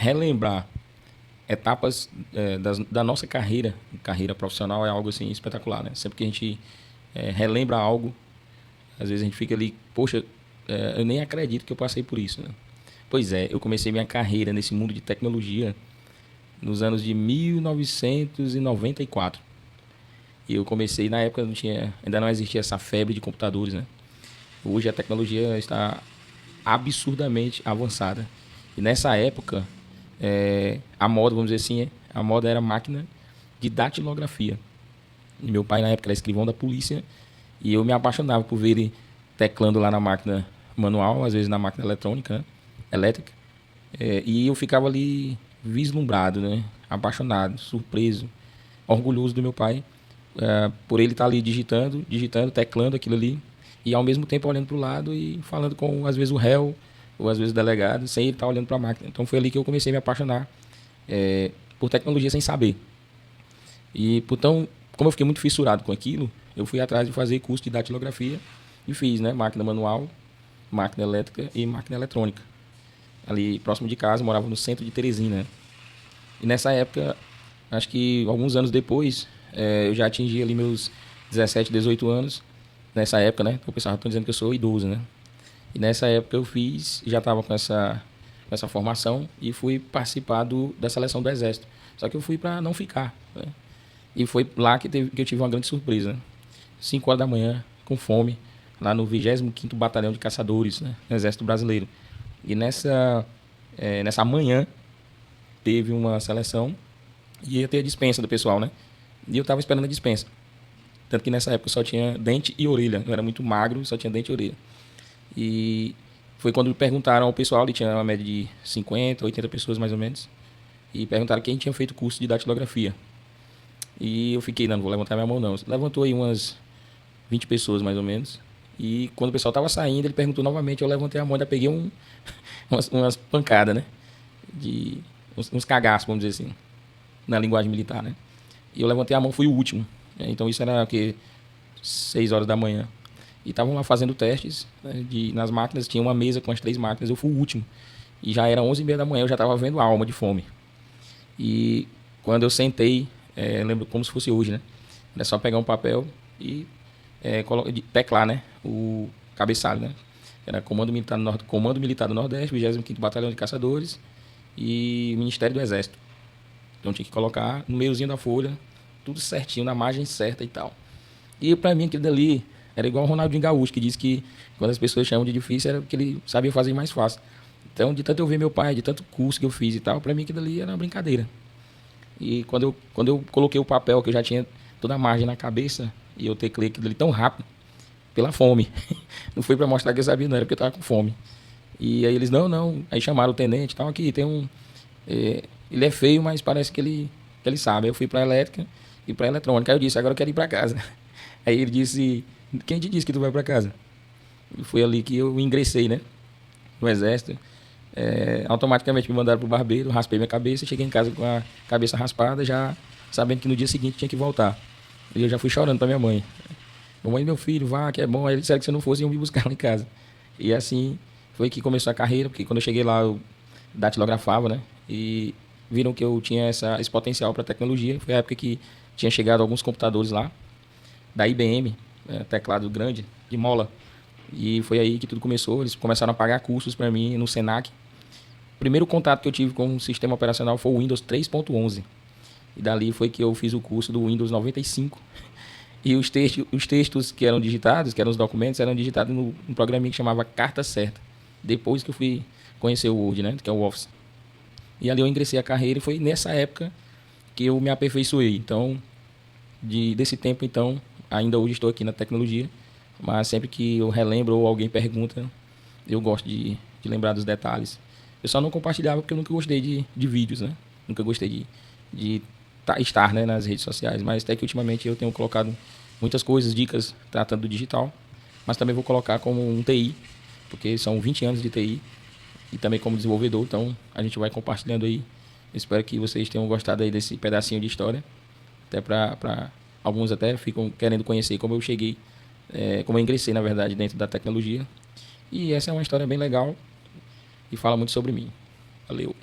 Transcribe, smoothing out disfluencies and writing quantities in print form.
relembrar etapas da nossa carreira profissional é algo assim espetacular, né? Sempre que a gente relembra algo, às vezes a gente fica ali, poxa, eu nem acredito que eu passei por isso, né? Pois é, eu comecei minha carreira nesse mundo de tecnologia nos anos de 1994. E eu comecei na época ainda não existia essa febre de computadores, né? Hoje a tecnologia está absurdamente avançada. E nessa época, a moda, vamos dizer assim, a moda era máquina de datilografia. E meu pai na época era escrivão da polícia e eu me apaixonava por ver ele teclando lá na máquina manual, às vezes na máquina eletrônica, né? Elétrica. E eu ficava ali vislumbrado, né? Apaixonado, surpreso, orgulhoso do meu pai, por ele estar ali digitando, teclando aquilo ali, e ao mesmo tempo olhando para o lado e falando com, às vezes, o réu, ou às vezes o delegado, sem ele estar olhando para a máquina. Então foi ali que eu comecei a me apaixonar por tecnologia sem saber. E, então, como eu fiquei muito fissurado com aquilo, eu fui atrás de fazer curso de datilografia e fiz, né? Máquina manual, máquina elétrica e máquina eletrônica. Ali próximo de casa, morava no centro de Teresina, né? E nessa época, acho que alguns anos depois, eu já atingi ali meus 17, 18 anos. Nessa época, né? O pessoal está dizendo que eu sou idoso, né? E nessa época eu fiz, já estava com essa formação e fui participar da seleção do Exército. Só que eu fui para não ficar, né? E foi lá que eu tive uma grande surpresa, né? 5 horas da manhã, com fome, lá no 25º Batalhão de Caçadores, né? No Exército Brasileiro. E nessa manhã teve uma seleção e ia ter a dispensa do pessoal, né? E eu estava esperando a dispensa. Tanto que nessa época eu só tinha dente e orelha. Eu era muito magro, só tinha dente e orelha. E foi quando perguntaram ao pessoal, ele tinha uma média de 50, 80 pessoas mais ou menos, e perguntaram quem tinha feito curso de datilografia. E eu fiquei, não vou levantar minha mão não. Levantou aí umas 20 pessoas mais ou menos. E quando o pessoal estava saindo, ele perguntou novamente, eu levantei a mão, ainda peguei umas pancadas, né? Uns cagaços, vamos dizer assim, na linguagem militar, né? E eu levantei a mão, fui o último. Então isso era o quê? 6 horas da manhã. E estavam lá fazendo testes, né, nas máquinas, tinha uma mesa com as 3 máquinas, eu fui o último. E já era 11h30 da manhã, eu já estava vendo a alma de fome. E quando eu sentei, lembro como se fosse hoje, né? Era só pegar um papel e teclar, né? O cabeçalho, né? Era Comando Militar do Nordeste, 25º Batalhão de Caçadores e Ministério do Exército. Então tinha que colocar no meiozinho da folha, tudo certinho, na margem certa e tal. E pra mim aquilo dali era igual o Ronaldinho Gaúcho, que disse que quando as pessoas chamam de difícil era porque ele sabia fazer mais fácil. Então, de tanto eu ver meu pai, de tanto curso que eu fiz e tal, pra mim aquilo dali era uma brincadeira. E quando eu coloquei o papel, que eu já tinha toda a margem na cabeça, e eu teclei aquilo ali tão rápido, pela fome. Não foi pra mostrar que eu sabia, não, era porque eu tava com fome. E aí eles, não. Aí chamaram o tenente e tal, aqui tem um... ele é feio, mas parece que ele sabe. Aí eu fui pra elétrica e pra eletrônica. Aí eu disse, agora eu quero ir pra casa. Aí ele disse, quem te disse que tu vai pra casa? E foi ali que eu ingressei, né? No Exército. Automaticamente me mandaram pro barbeiro, raspei minha cabeça, cheguei em casa com a cabeça raspada, já sabendo que no dia seguinte tinha que voltar. E eu já fui chorando pra minha mãe. Mamãe, meu filho, vá, que é bom. Aí eles disseram que se eu não fosse, iam me buscar lá em casa. E assim foi que começou a carreira, porque quando eu cheguei lá, eu datilografava, né? E viram que eu tinha esse potencial para tecnologia. Foi a época que tinha chegado alguns computadores lá, da IBM, teclado grande, de mola. E foi aí que tudo começou. Eles começaram a pagar cursos para mim no Senac. O primeiro contato que eu tive com o sistema operacional foi o Windows 3.11. E dali foi que eu fiz o curso do Windows 95. E os textos que eram digitados, que eram os documentos, eram digitados num programinha que chamava Carta Certa. Depois que eu fui conhecer o Word, né, que é o Office. E ali eu ingressei a carreira e foi nessa época que eu me aperfeiçoei. Então, desse tempo, então, ainda hoje estou aqui na tecnologia, mas sempre que eu relembro ou alguém pergunta, eu gosto de lembrar dos detalhes. Eu só não compartilhava porque eu nunca gostei de vídeos, né? Nunca gostei de estar, né, nas redes sociais, mas até que ultimamente eu tenho colocado muitas coisas, dicas tratando do digital, mas também vou colocar como um TI, porque são 20 anos de TI e também como desenvolvedor, então a gente vai compartilhando aí. Espero que vocês tenham gostado aí desse pedacinho de história, até para alguns até ficam querendo conhecer como eu cheguei, como eu ingressei, na verdade, dentro da tecnologia. E essa é uma história bem legal e fala muito sobre mim. Valeu!